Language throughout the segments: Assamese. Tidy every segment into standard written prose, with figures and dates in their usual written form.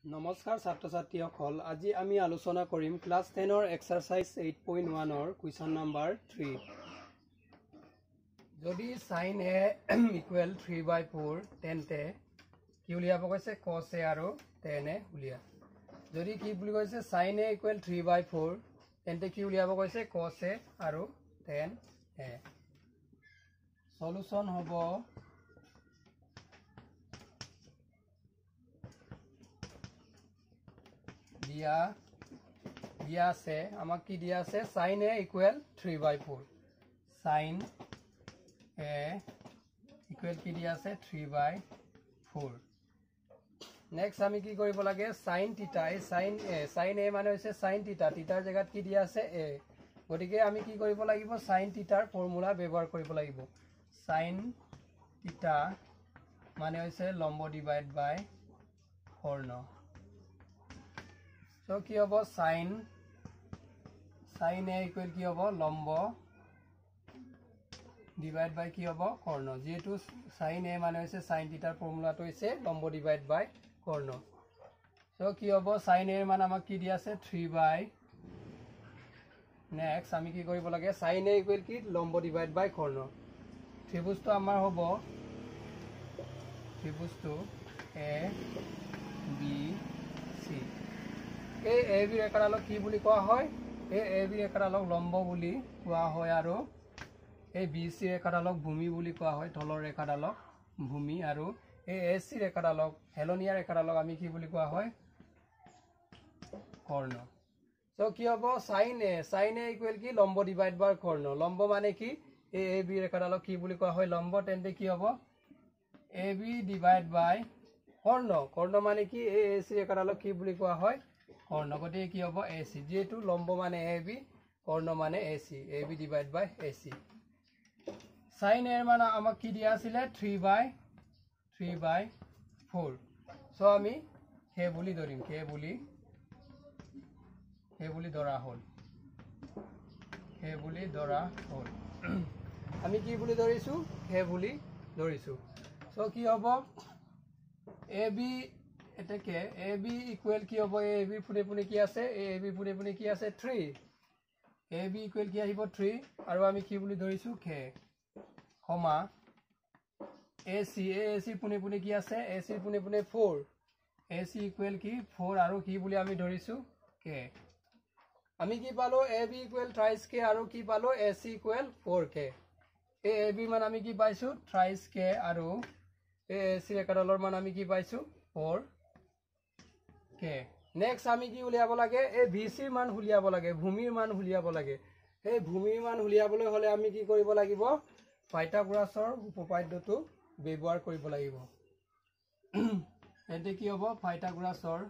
নমস্কাৰ ছাত্ৰ ছাত্ৰীসকল আজি আমি আলোচনা কৰিম ক্লাছ 10 ৰ এক্সাৰসাইজ 8.1 ৰ কুৱেশ্যন নম্বৰ 3 যদি sin a ইকুৱেল 3/4 তেন্তে কি উলিয়াব কৈছে cos a আৰু tan a উলিয়া যদি কি বুলি কৈছে sin a ইকুৱেল 3/4 তেন্তে কি উলিয়াব কৈছে cos a আৰু tan a সলিউশন হ'ব दिया से आमाक की दिया से sin a equal 3/4 sin a equal की दिया से 3/4 नेक्स्ट आमी की करिब लागे sin थीटा sin a माने होइसे sin थीटा थीटार जगत की दिया से a गटिके आमी की करिब লাগিব sin थीटार फर्मुला व्यवहार करिब লাগিব sin थीटा माने होइसे लंब डिवाइड बाय कर्ण तो কি হ'ব sin a ইকুৱেল কি হ'ব লম্ব ডিভাইড বাই কি হ'ব কৰ্ণ যেটো sin a মানে হৈছে sin থিটাৰ ফৰ্মুলাটো হৈছে লম্ব ডিভাইড বাই কৰ্ণ তো কি হ'ব sin a এৰ মান আমাক কি দিয়া আছে 3/। নেক্সট আমি কি কৰিব লাগে sin a ইকুৱেল কি লম্ব ডিভাইড বাই কৰ্ণ ত্ৰিভুজটো আমাৰ হ'ব ত্ৰিভুজটো a b c A B ৰেখাডালক কি বুলি কোৱা হয় ए बी ৰেখাডালক লম্ব বুলি কোৱা হয় আৰু ए बी सी ৰেখাডালক ভূমি বুলি কোৱা হয় তলৰ ৰেখাডালক ভূমি আৰু ए सी ৰেখাডালক হেলনিয়া ৰেখাডালক আমি কি বুলি কোৱা হয় কৰ্ণ সো কি হ'ব sin a ইকুৱেল কি লম্ব ডিভাইড বাই কৰ্ণ লম্ব মানে কি ए बी ৰেখাডালক কি বুলি কোৱা হয় লম্ব তেন্তে কি হ'ব ए बी ডিভাইড বাই কৰ্ণ কৰ্ণ মানে কি ए सी ৰেখাডালক কি বুলি কোৱা হয় কৰ্ণ গতে কি হ'ব AC যেটো লম্ব মানে AB কৰ্ণ মানে AC AB divide by AC sin a এর মান আমাক কি দিয়া আছিল 3/4 সো আমি কে বুলি ধৰিম কে বুলি ধৰা হল আমি কি বুলি ধৰিছো কে বুলি ধৰিছো সো কি হ'ব AB এটাকে AB ইকুৱেল কি হ'ব AB পুনে পুনে কি আছে AB পুনে পুনে কি আছে 3 AB ইকুৱেল কি আহিব 3 আৰু আমি কি বুলি ধৰিছো k কমা AC পুনে পুনে কি আছে AC Pune Pune 4 AC equal কি 4 আৰু কি বুলি আমি ধৰিছো k আমি কি পালো AB ইকুৱেল 3k আৰু কি পালো AC ইকুৱেল 4k AB মান আমি কি পাইছো 3k আৰু AC ৰেখাডালৰ মান আমি কি পাইছো 4 के नेक्स्ट आमी की उलियाब लागे ए VC मान उलियाब लागे भूमिर मान उलियाब लागे ए भूमिर मान उलियाबले हले आमी की करिब লাগিব পাইথাগোৰাছৰ উপপাদ্যটো ব্যৱহাৰ কৰিব লাগিব এতে কি হ'ব পাইথাগোৰাছৰ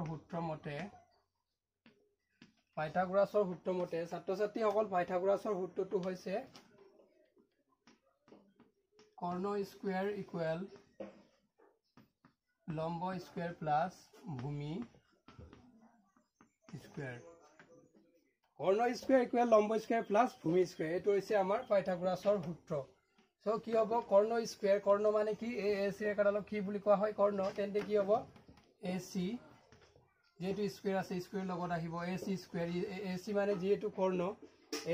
সূত্ৰ মতে ছাত্ৰ ছাত্ৰী সকল পাইথাগোৰাছৰ সূত্ৰটো হৈছে কৰ্ণ স্কয়াৰ ইকুৱেল লম্ব স্কয়াৰ প্লাস ভূমি স্কয়াৰ কৰ্ণ স্কয়াৰ ইকুৱেল লম্ব স্কয়াৰ প্লাস ভূমি স্কয়াৰ এটো হৈছে আমাৰ পাইথাগোৰাছৰ সূত্ৰ সো কি হ'ব কৰ্ণ স্কয়াৰ কৰ্ণ মানে কি AC ৰেখাডালক কি বুলি কোৱা হয় কৰ্ণ তেন্তে কি হ'ব AC যেটো স্কয়াৰ আছে স্কয়াৰ লগত আহিব AC স্কয়াৰ AC মানে যেটো কৰ্ণ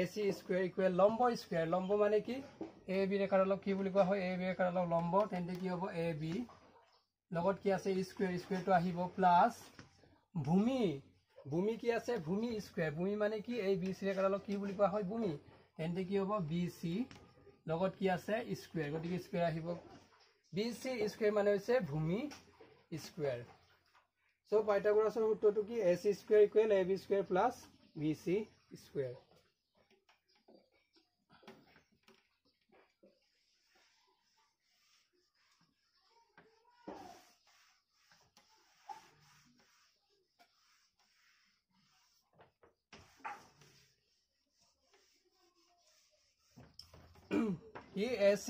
AC স্কয়াৰ ইকুৱেল লম্ব মানে কি AB ৰেখাডালক কি বুলি কোৱা হয় AB ৰেখাডালক লম্ব তেন্তে কি হ'ব AB লগত কি আছে স্কয়াৰটো আহিব প্লাস ভূমি কি আছে ভূমি স্কয়াৰ ভূমি মানে কি ABC ৰেখাডালক কি বুলি কোৱা হয় ভূমি তেন্তে কি হ'ব BC লগত কি আছে স্কয়াৰ গতিকে স্কয়াৰ আহিব BC স্কয়াৰ মানে হৈছে ভূমি স্কয়াৰ সো পাইথাগোৰাছৰ সূত্ৰটো কি AC square equal AB square plus BC square ये AC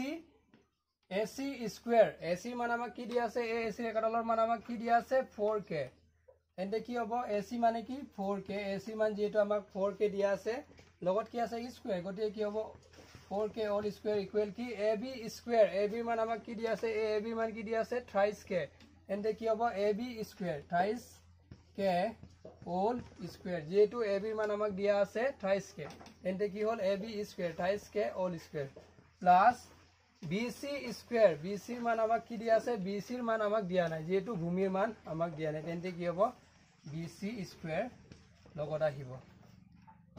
स्क्वायर AC मान आमाक की दिया আছে AC ৰেখাডালৰ মান আমাক কি দিয়া আছে 4k এন্তে কি হ'ব AC মানে কি 4k AC মান যেটো আমাক 4k দিয়া আছে লগত কি আছে স্কয়াৰ গটিয়ে কি হ'ব 4k होल स्क्वायर इक्वल की ab स्क्वायर ab मान আমাক কি দিয়া আছে ab মান কি দিয়া আছে thrice k এন্তে কি হ'ব ab square thrice k whole square যেহেতু ab মান আমাক দিয়া আছে thrice k এন্তে কি হল ab square thrice k whole square plus bc square bc মান আমাক কি দিয়া আছে bc ৰ মান আমাক দিয়া নাই যেহেতু ভূমিৰ মান আমাক দিয়া নাই এন্তে কি হ'ব bc স্কয়াৰ লগত আহিব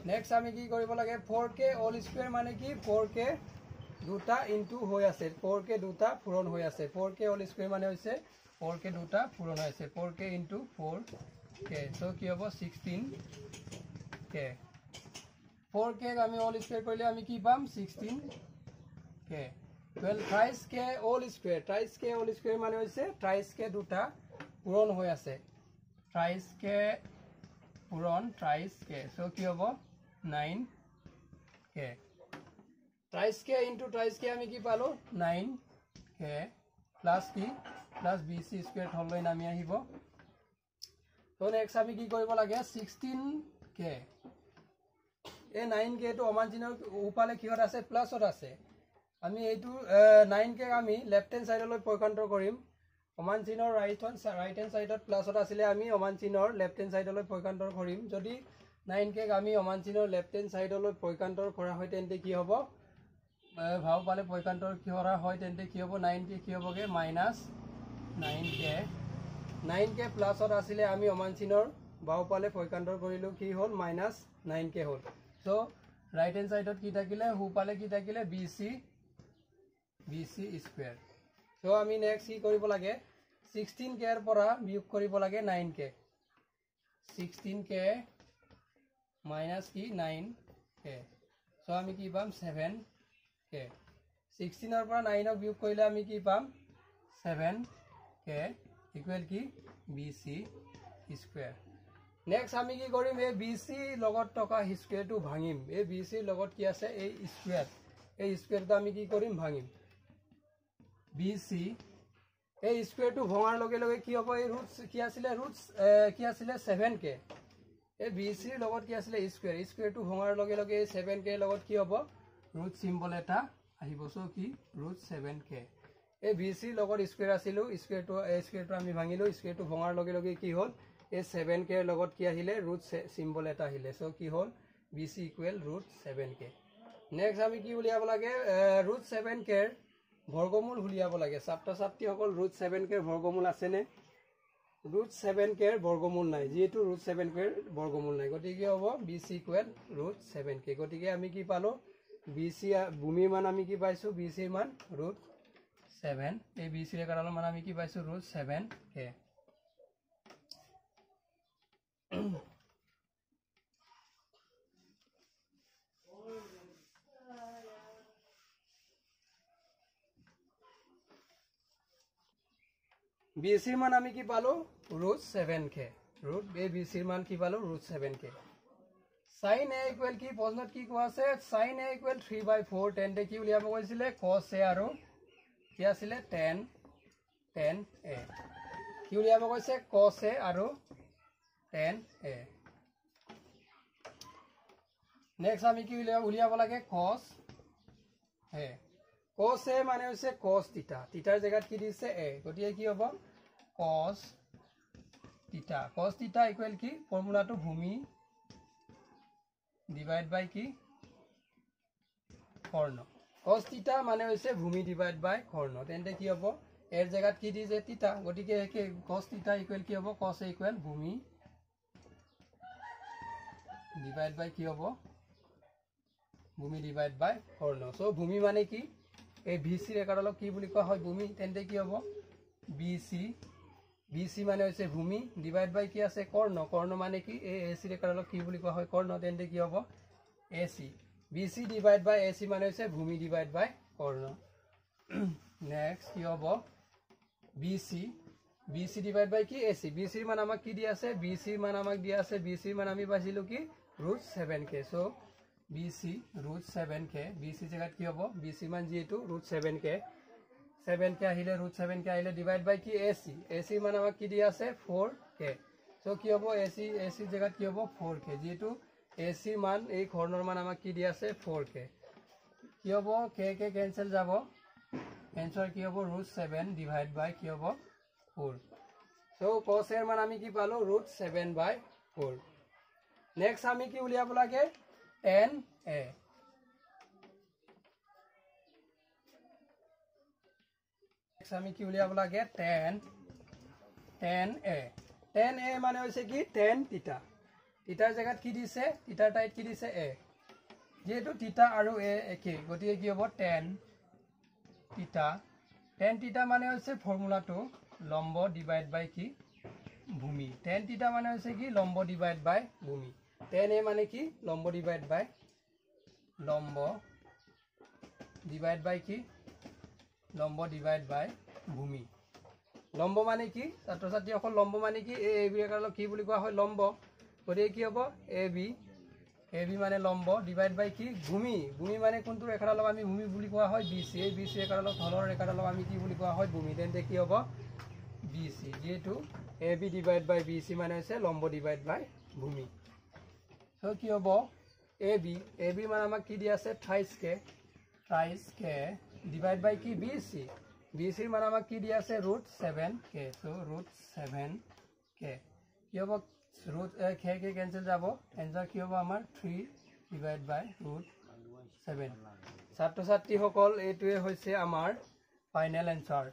नेक्स्ट আমি কি কৰিব লাগে 4k হোল স্কয়াৰ মানে কি 4k দুটা ইনটু হৈ আছে 4k দুটা পূৰণ হৈ আছে 4k হোল স্কয়াৰ মানে হৈছে 4k দুটা পূৰণ হৈ আছে 4k ইনটু 4k সো কি হ'ব 16k 4k আমি হোল স্কয়ার কৰিলে আমি কি পাম 16k 12 thrice k whole square thrice k whole square মানে হৈছে thrice k দুটা পূৰণ হৈ আছে thrice k পূৰণ thrice k সো কি হ'ব 9k thrice k into thrice k আমি কি পালো 9k প্লাস কি প্লাস bc স্কয়ার হললৈ নামি আহিব তো নেক্সট আমি কি কৰিব লাগে 16k এই 9k তো অমান চিনৰ উপালে কিহত আছে প্লাসত আছে আমি এইটো 9k আমি লেফট হ্যান্ড সাইডলৈ পৰিকন্ট্ৰল কৰিম অমান চিনৰ ৰাইট হ্যান্ড সাইডত প্লাসত আছিল আমি অমান চিনৰ লেফট হ্যান্ড সাইডলৈ পৰিকন্ট্ৰল কৰিম যদি 9k আমি অমান চিনৰ লেফট হ্যান্ড সাইডলৈ পৰিকন্ট্ৰল কৰা হয় তেন্তে কি হ'ব ভাও পালে পৰিকন্ট্ৰল কি কৰা হয় তেন্তে কি হ'ব 9k কি হ'বগে -9k প্লাসত আছিল আমি অমান চিনৰ ভাও পালে পৰিকন্ট্ৰল কৰিলো কি হ'ল -9k হ'ল সো ৰাইট হ্যান্ড সাইডত কি থাকিলে হু পালে কি থাকিলে bc স্কয়াৰ সো আমি নেক্সট কি কৰিব লাগে 16k ৰ পৰা বিয়োগ কৰিব লাগে 9k 16k minus ki 9k so ami ki pam 7k 16 or pora 9 ok biog korile ami ki pam 7k equal ki bc square next ami ki korim e bc logot toka square tu bhangim e bc logot ki ase e square to ami ki korim bhangim bc e square tu bhangar loge loge ki hobo e roots ki asile 7k A BC লগত কি আছিল স্কয়ার টু ভঙাৰ লগে লগে 7k লগত কি হ'ব ৰুট সিম্বল এটা আহিব সো কি ৰুট 7k ए बीसी লগত স্কয়াৰ আছিল স্কয়াৰ টু আমি ভাঙিলো স্কয়াৰ টু ভঙাৰ লগে লগে কি হ'ল ए 7k লগত কি আহিলে ৰুট সিম্বল এটা আহিলে সো কি হ'ল bc equal root 7k next আমি কি উলিয়াব লাগে ৰুট 7k ৰ বৰ্গমূল উলিয়াব লাগে ছাত্ৰ ছাত্ৰী সকল ৰুট 7k ৰ বৰ্গমূল আছে নে root 7k বৰ্গমূল নাই যেহেতু root 7k বৰ্গমূল নাই গতিকে হ'ব bc ইকুৱেল root 7k গতিকে আমি কি পালো bc ভূমি মান আমি কি পাইছো bc মান root 7 এই bc ৰ কাৰণৰ মান আমি কি পাইছো root 7k bc মান আমি কি পালো root 7k root a bc মান কি পালো root 7k sin a equal কি প্ৰশ্নত কি কোৱা আছে sin a equal 3/4 10 কি উলিয়াব কৈছিলে cos a আৰু কি আছিল tan a কি উলিয়াব কৈছে cos a আৰু tan a নেক্সট আমি কি উলিয়াব লাগে cos a মানে হৈছে cos θ θৰ জায়গাত কি দিছে a গতিকে কি হ'ব cos θ equal কি ফৰ্মুলা to ভূমি divide by কি কৰ্ণ cos θ মানে হৈছে ভূমি divide by কৰ্ণ তেন্তে কি হ'ব এৰ জায়গাত কি দিছে θ গতিকে কি cos θ equal কি হ'ব cos a equal ভূমি divide by কি হ'ব ভূমি divide by কৰ্ণ সো ভূমি মানে কি এই bc ৰেকাৰলক কি বুলি কোৱা হয় ভূমি তেন্তে কি হ'ব bc মানে হৈছে ভূমি ডিভাইড বাই কি আছে কৰ্ণ মানে কি এই ac ৰেকাৰলক কি বুলি কোৱা হয় কৰ্ণ তেন্তে কি হ'ব ac bc divide by ac মানে হৈছে ভূমি ডিভাইড বাই কৰ্ণ নেক্সট কি হ'ব bc ডিভাইড বাই কি ac bc মান আমাক কি দি আছে bc মান আমাক দি আছে bc মান আমি পাইছিলো কি root 7k so bc root 7k bc জায়গাত কি হ'ব bc মান যেহেতু root 7k আহিলে root 7k আহিলে ডিভাইড বাই কি ac মান আমাক কি দি আছে 4k সো কি হ'ব ac জায়গাত কি হ'ব 4k যেহেতু ac মান এই কৰ্ণৰ মান আমাক কি দি আছে 4k কি হ'ব k কেনসেল যাব এনসার কি হ'ব √7 ডিভাইড বাই কি হ'ব 4 সো cos এর মান আমি কি পালো √7/4 নেক্সট আমি কি উলিয়াব লাগে tan a আমি কি উলিয়াব লাগে tan a মানে হৈছে কি tan থিটা থিটাৰ জায়গাত কি দিছে থিটাৰ টাইট কি দিছে a যেহেতু থিটা আৰু a একে গতিকে কি হ'ব tan থিটা মানে হৈছে ফৰ্মুলাটো লম্ব ডিভাইড বাই কি ভূমি tan থিটা মানে হৈছে কি লম্ব ডিভাইড বাই ভূমি tan a মানে কি লম্ব ডিভাইড বাই কি লম্ব ডিভাইড বাই ভূমি লম্ব মানে কি ছাত্ৰ ছাত্ৰী অকল লম্ব মানে কি এ বি একাৰক কি বুলি কোৱা হয় লম্ব গতিকে কি হ'ব এ বি মানে লম্ব ডিভাইড বাই কি ভূমি মানে কোনটো ৰেখাৰ লগ আমি ভূমি বুলি কোৱা হয় BC এই BC ৰেখাৰ লগ তলৰ ৰেখাৰ লগ আমি কি বুলি কোৱা হয় ভূমি তেন্তে কি হ'ব BC যেটো AB ডিভাইড বাই BC মানে হৈছে লম্ব ডিভাইড বাই ভূমি সো কি হ'ব AB মানে আমাক কি দি আছে 23k ডিভাইড বাই কি BC ৰ মান আমাক কি দি আছে √7k সো √7k কি হ'ব k কেনসেল যাব এনসার কি হ'ব আমাৰ 3 ডিভাইড বাই √7 ছাত্ৰ ছাত্ৰী সকল এইটোৱে হৈছে আমাৰ ফাইনাল এনসাৰ